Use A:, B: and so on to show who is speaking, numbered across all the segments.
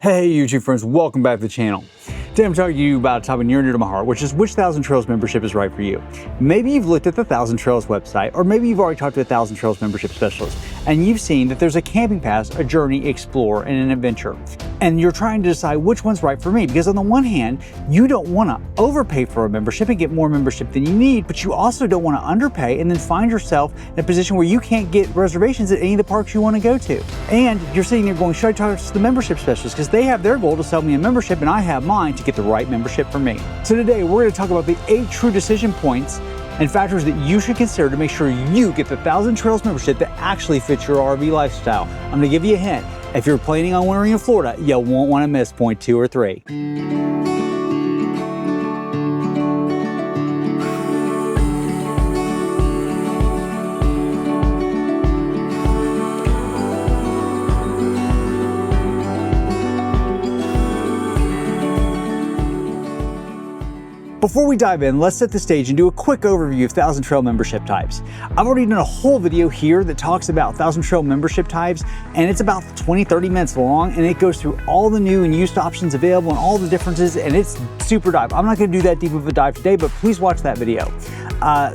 A: Hey YouTube friends, welcome back to the channel. Today I'm talking to you about a topic near and dear to my heart, which is which Thousand Trails membership is right for you. Maybe you've looked at the Thousand Trails website, or maybe you've already talked to a Thousand Trails membership specialist, and you've seen that there's a camping pass, a journey, explore, and an adventure. And you're trying to decide which one's right for me, because on the one hand, you don't want to overpay for a membership and get more membership than you need, but you also don't want to underpay and then find yourself in a position where you can't get reservations at any of the parks you want to go to. And you're sitting there going, should I talk to the membership specialist? Because they have their goal to sell me a membership and I have mine to get the right membership for me. So today we're going to talk about the 8 true decision points and factors that you should consider to make sure you get the Thousand Trails membership that actually fits your RV lifestyle. I'm going to give you a hint. If you're planning on wintering in Florida, you won't want to miss point 2 or 3. Before we dive in, let's set the stage and do a quick overview of Thousand Trail membership types. I've already done a whole video here that talks about Thousand Trail membership types, and it's about 20-30 minutes long, and it goes through all the new and used options available and all the differences, and it's super dive. I'm not going to do that deep of a dive today, but please watch that video.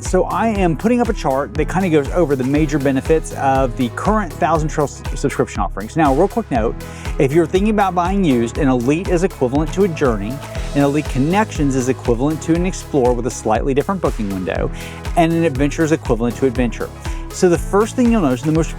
A: So I am putting up a chart that kind of goes over the major benefits of the current Thousand Trail subscription offerings. Now, real quick note, if you're thinking about buying used, an Elite is equivalent to a Journey, an Elite Connections is equivalent to an Explorer with a slightly different booking window, and an Adventure is equivalent to Adventure. So the first thing you'll notice, and the most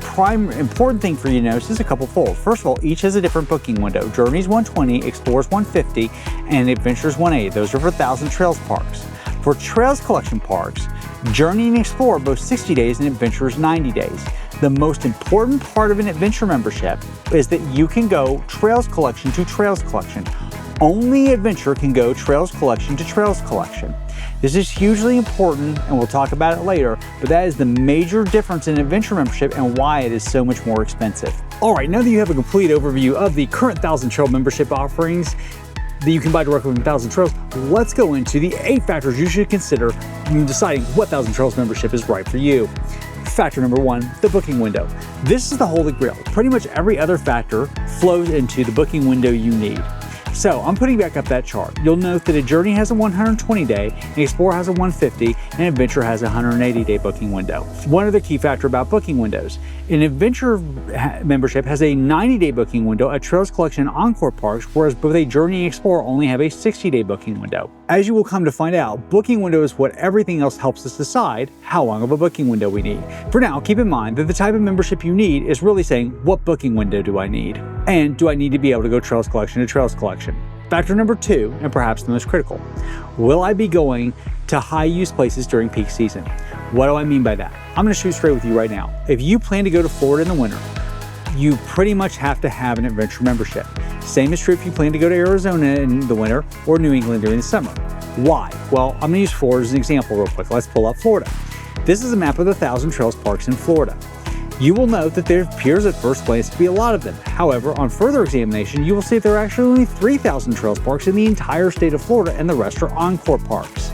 A: important thing for you to notice, is a couple fold. First of all, each has a different booking window. Journey's 120, Explorer's 150, and Adventure's 180. Those are for Thousand Trails parks. For Trails Collection parks, Journey and Explorer both 60 days and Adventure is 90 days. The most important part of an Adventure membership is that you can go Trails Collection to Trails Collection. Only Adventure can go Trails Collection to Trails Collection. This is hugely important, and we'll talk about it later, but that is the major difference in Adventure membership and why it is so much more expensive. All right, now that you have a complete overview of the current Thousand Trail membership offerings that you can buy directly from Thousand Trails, let's go into the 8 factors you should consider when deciding what Thousand Trails membership is right for you. Factor number 1, the booking window. This is the holy grail. Pretty much every other factor flows into the booking window you need. So I'm putting back up that chart. You'll note that a Journey has a 120-day, an Explorer has a 150, and Adventure has a 180-day booking window. One other key factor about booking windows. An Adventure membership has a 90-day booking window at Trails Collection and Encore parks, whereas both a Journey and Explorer only have a 60-day booking window. As you will come to find out, booking window is what everything else helps us decide how long of a booking window we need. For now, keep in mind that the type of membership you need is really saying, what booking window do I need? And do I need to be able to go Trails Collection to Trails Collection? Factor number 2, and perhaps the most critical, will I be going to high-use places during peak season? What do I mean by that? I'm going to shoot straight with you right now. If you plan to go to Florida in the winter, you pretty much have to have an Adventure membership. Same is true if you plan to go to Arizona in the winter or New England during the summer. Why? Well, I'm going to use Florida as an example real quick. Let's pull up Florida. This is a map of the Thousand Trails parks in Florida. You will note that there appears at first glance to be a lot of them. However, on further examination, you will see that there are actually only 3,000 Trails parks in the entire state of Florida, and the rest are Encore parks.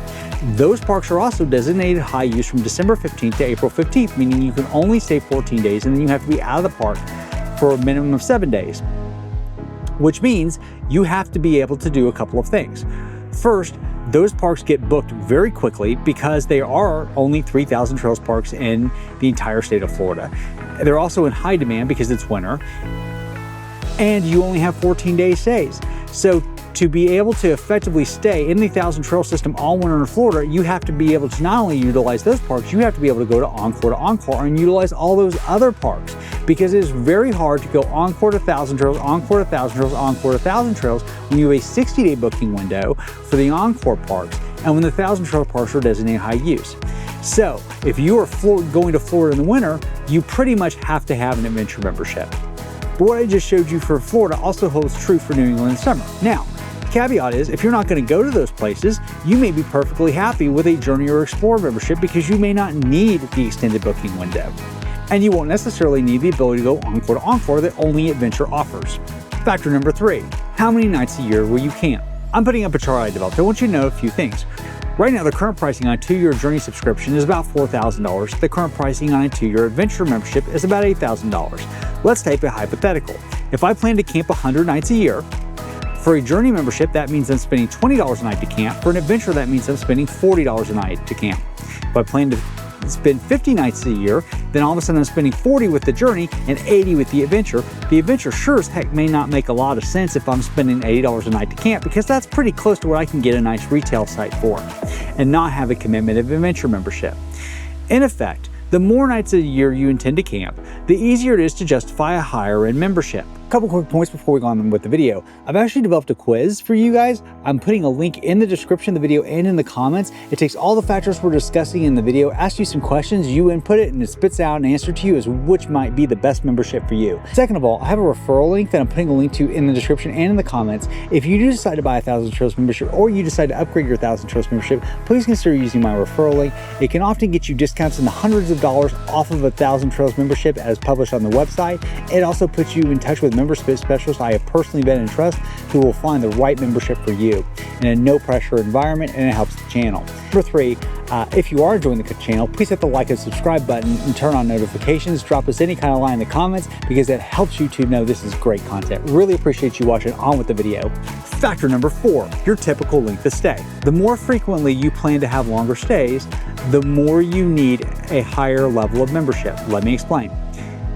A: Those parks are also designated high use from December 15th to April 15th, meaning you can only stay 14 days and then you have to be out of the park for a minimum of 7 days, which means you have to be able to do a couple of things. First, those parks get booked very quickly because there are only 3,000 Trails parks in the entire state of Florida. They're also in high demand because it's winter, and you only have 14-day stays. So to be able to effectively stay in the Thousand Trail system all winter in Florida, you have to be able to not only utilize those parks, you have to be able to go to Encore and utilize all those other parks, because it is very hard to go Encore to Thousand Trails, Encore to Thousand Trails, Encore to Thousand Trails when you have a 60-day booking window for the Encore parks and when the Thousand Trail parks are designated high use. So if you are going to Florida in the winter, you pretty much have to have an Adventure membership. But what I just showed you for Florida also holds true for New England in summer. Now, the caveat is, if you're not going to go to those places, you may be perfectly happy with a Journey or Explorer membership because you may not need the extended booking window. And you won't necessarily need the ability to go Encore to Encore that only Adventure offers. Factor number 3, how many nights a year will you camp? I'm putting up a chart I developed. I want you to know a few things. Right now, the current pricing on a 2-year Journey subscription is about $4,000. The current pricing on a 2-year Adventure membership is about $8,000. Let's take a hypothetical. If I plan to camp 100 nights a year, For a Journey membership, that means I'm spending $20 a night to camp. For an Adventure, that means I'm spending $40 a night to camp. If I plan to spend 50 nights a year, then all of a sudden I'm spending 40 with the Journey and 80 with the Adventure. The Adventure sure as heck may not make a lot of sense if I'm spending $80 a night to camp, because that's pretty close to what I can get a nice retail site for and not have a commitment of Adventure membership. In effect, the more nights a year you intend to camp, the easier it is to justify a higher end membership. A couple quick points before we go on with the video. I've actually developed a quiz for you guys. I'm putting a link in the description of the video and in the comments. It takes all the factors we're discussing in the video, asks you some questions, you input it, and it spits out an answer to you as which might be the best membership for you. Second of all, I have a referral link that I'm putting a link to in the description and in the comments. If you do decide to buy a 1,000 Trails membership, or you decide to upgrade your 1,000 Trails membership, please consider using my referral link. It can often get you discounts in the hundreds of dollars off of a 1,000 Trails membership as published on the website. It also puts you in touch with membership specialists I have personally vetted and trust, who will find the right membership for you in a no pressure environment, and it helps the channel. Number 3, if you are enjoying the channel, please hit the like and subscribe button and turn on notifications. Drop us any kind of line in the comments, because that helps you to know this is great content. Really appreciate you watching. On with the video. Factor number 4, your typical length of stay. The more frequently you plan to have longer stays, the more you need a higher level of membership. Let me explain.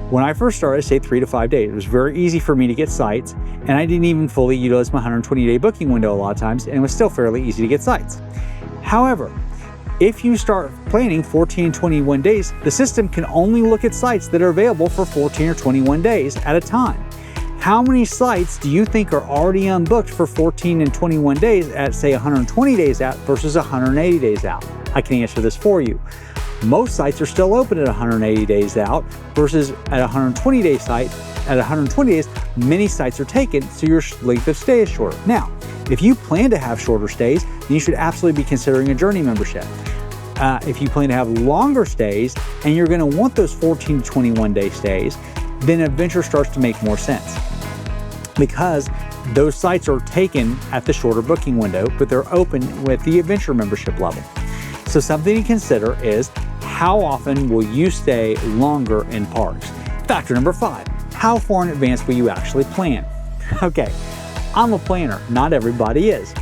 A: When I first started, I stayed 3 to 5 days. It was very easy for me to get sites, and I didn't even fully utilize my 120-day booking window a lot of times, and it was still fairly easy to get sites. However, if you start planning 14 and 21 days, the system can only look at sites that are available for 14 or 21 days at a time. How many sites do you think are already unbooked for 14 and 21 days at, say, 120 days out versus 180 days out? I can answer this for you. Most sites are still open at 180 days out versus at a 120-day site. At 120 days, many sites are taken, so your length of stay is shorter. Now, if you plan to have shorter stays, then you should absolutely be considering a Journey membership. If you plan to have longer stays and you're going to want those 14 to 21 day stays, then Adventure starts to make more sense, because those sites are taken at the shorter booking window, but they're open with the Adventure membership level. So something to consider is, how often will you stay longer in parks? Factor number 5, how far in advance will you actually plan? Okay, I'm a planner, not everybody is.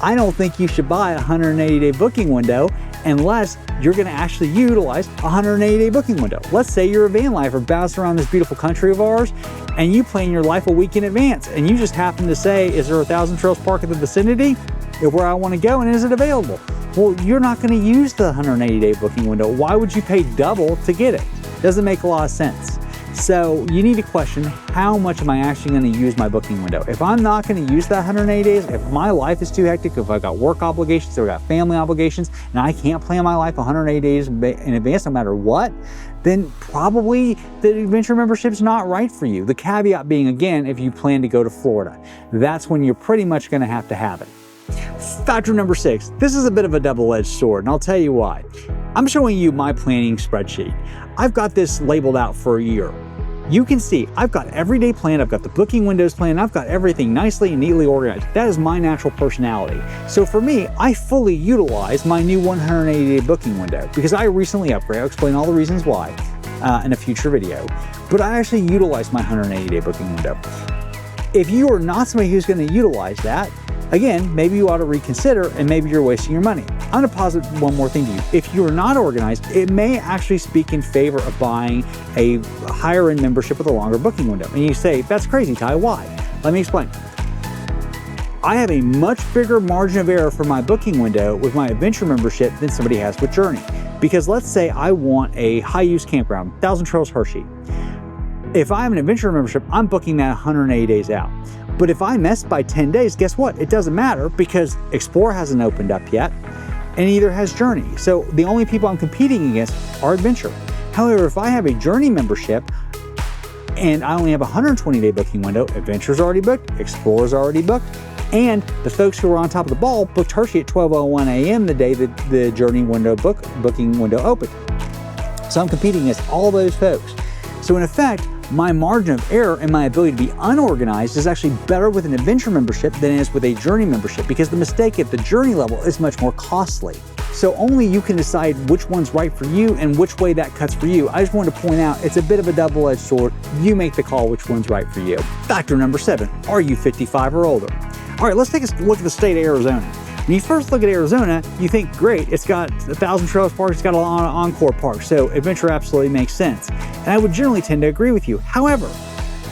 A: I don't think you should buy a 180-day booking window unless you're going to actually utilize a 180-day booking window. Let's say you're a van lifer bouncing around this beautiful country of ours, and you plan your life a week in advance, and you just happen to say, is there a 1,000 Trails park in the vicinity where I want to go, and is it available? Well, you're not going to use the 180-day booking window. Why would you pay double to get it? Doesn't make a lot of sense. So you need to question, how much am I actually going to use my booking window? If I'm not going to use that 180 days, if my life is too hectic, if I've got work obligations, or I've got family obligations, and I can't plan my life 180 days in advance no matter what, then probably the Adventure membership is not right for you. The caveat being, again, if you plan to go to Florida, that's when you're pretty much going to have it. Factor number 6, this is a bit of a double-edged sword, and I'll tell you why. I'm showing you my planning spreadsheet. I've got this labeled out for a year. You can see I've got every day planned, I've got the booking windows planned, I've got everything nicely and neatly organized. That is my natural personality. So for me, I fully utilize my new 180-day booking window because I recently upgraded. I'll explain all the reasons why in a future video, but I actually utilize my 180-day booking window. If you are not somebody who's going to utilize that, again, maybe you ought to reconsider, and maybe you're wasting your money. I'm going to posit one more thing to you. If you're not organized, it may actually speak in favor of buying a higher end membership with a longer booking window. And you say, that's crazy, Ty, why? Let me explain. I have a much bigger margin of error for my booking window with my Adventure membership than somebody has with Journey. Because let's say I want a high use campground, 1,000 Trails Hershey. If I have an Adventure membership, I'm booking that 180 days out. But if I miss by 10 days, guess what? It doesn't matter, because Explore hasn't opened up yet, and neither has Journey. So the only people I'm competing against are Adventure. However, if I have a Journey membership and I only have a 120-day booking window, Adventure's already booked, Explorer's already booked, and the folks who are on top of the ball booked Hershey at 12:01 a.m. the day that the Journey booking window opened. So I'm competing against all those folks. So in effect, My margin of error and my ability to be unorganized is actually better with an adventure membership than it is with a journey membership, because the mistake at the journey level is much more costly. So only you can decide which one's right for you and which way that cuts for you. I just wanted to point out it's a bit of a double-edged sword. You make the call which one's right for you. Factor number 7, are you 55 or older? All right, let's take a look at the state of Arizona. When you first look at Arizona, you think, great, it's got 1,000 Trails parks, it's got a lot of Encore parks, so adventure absolutely makes sense. And I would generally tend to agree with you. However,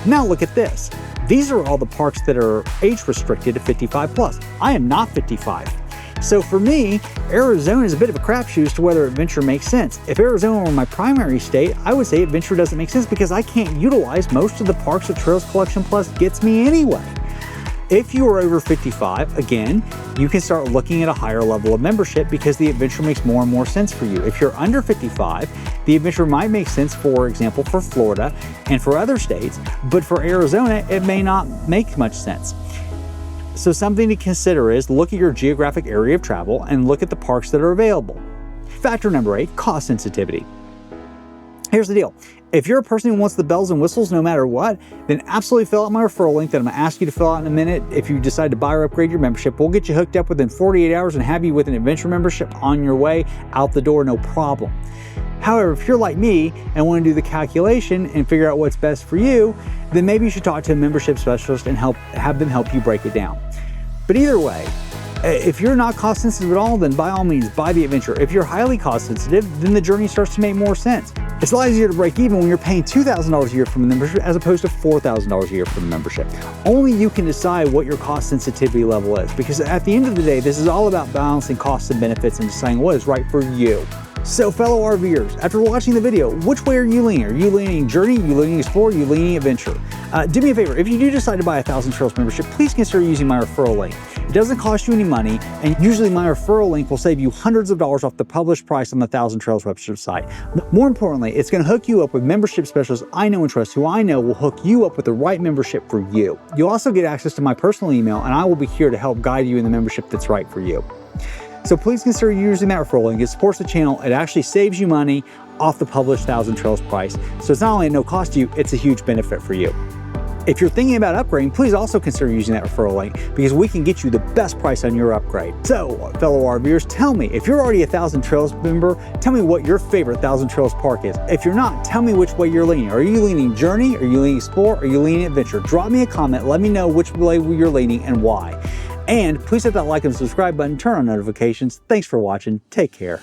A: now look at this. These are all the parks that are age restricted to 55 plus. I am not 55. So for me, Arizona is a bit of a crapshoot as to whether adventure makes sense. If Arizona were my primary state, I would say adventure doesn't make sense because I can't utilize most of the parks that Trails Collection Plus gets me anyway. If you are over 55, again, you can start looking at a higher level of membership because the adventure makes more and more sense for you. If you're under 55, the adventure might make sense, for example, for Florida and for other states, but for Arizona, it may not make much sense. So something to consider is look at your geographic area of travel and look at the parks that are available. Factor number 8, cost sensitivity. Here's the deal. If you're a person who wants the bells and whistles no matter what, then absolutely fill out my referral link that I'm going to ask you to fill out in a minute. If you decide to buy or upgrade your membership, we'll get you hooked up within 48 hours and have you with an adventure membership on your way out the door, no problem. However, if you're like me and want to do the calculation and figure out what's best for you, then maybe you should talk to a membership specialist and have them help you break it down. But either way, if you're not cost sensitive at all, then by all means buy the adventure. If you're highly cost sensitive, then the journey starts to make more sense. It's a lot easier to break even when you're paying $2,000 a year for the membership as opposed to $4,000 a year for the membership. Only you can decide what your cost sensitivity level is, because at the end of the day, this is all about balancing costs and benefits and deciding what is right for you. So fellow RVers, after watching the video, which way are you leaning? Are you leaning journey? Are you leaning explore? Are you leaning adventure? Do me a favor, if you do decide to buy a 1,000 Trails membership, please consider using my referral link. It doesn't cost you any money, and usually my referral link will save you hundreds of dollars off the published price on the 1,000 Trails membership site. More importantly, it's going to hook you up with membership specialists I know and trust, who I know will hook you up with the right membership for you. You'll also get access to my personal email, and I will be here to help guide you in the membership that's right for you. So please consider using that referral link. It supports the channel. It actually saves you money off the published 1,000 Trails price. So it's not only at no cost to you, it's a huge benefit for you. If you're thinking about upgrading, please also consider using that referral link because we can get you the best price on your upgrade. So, fellow RVers, tell me, if you're already a 1,000 Trails member, tell me what your favorite 1,000 Trails park is. If you're not, tell me which way you're leaning. Are you leaning journey? Are you leaning explore? Are you leaning adventure? Drop me a comment. Let me know which way you're leaning and why. And please hit that like and subscribe button, turn on notifications. Thanks for watching. Take care.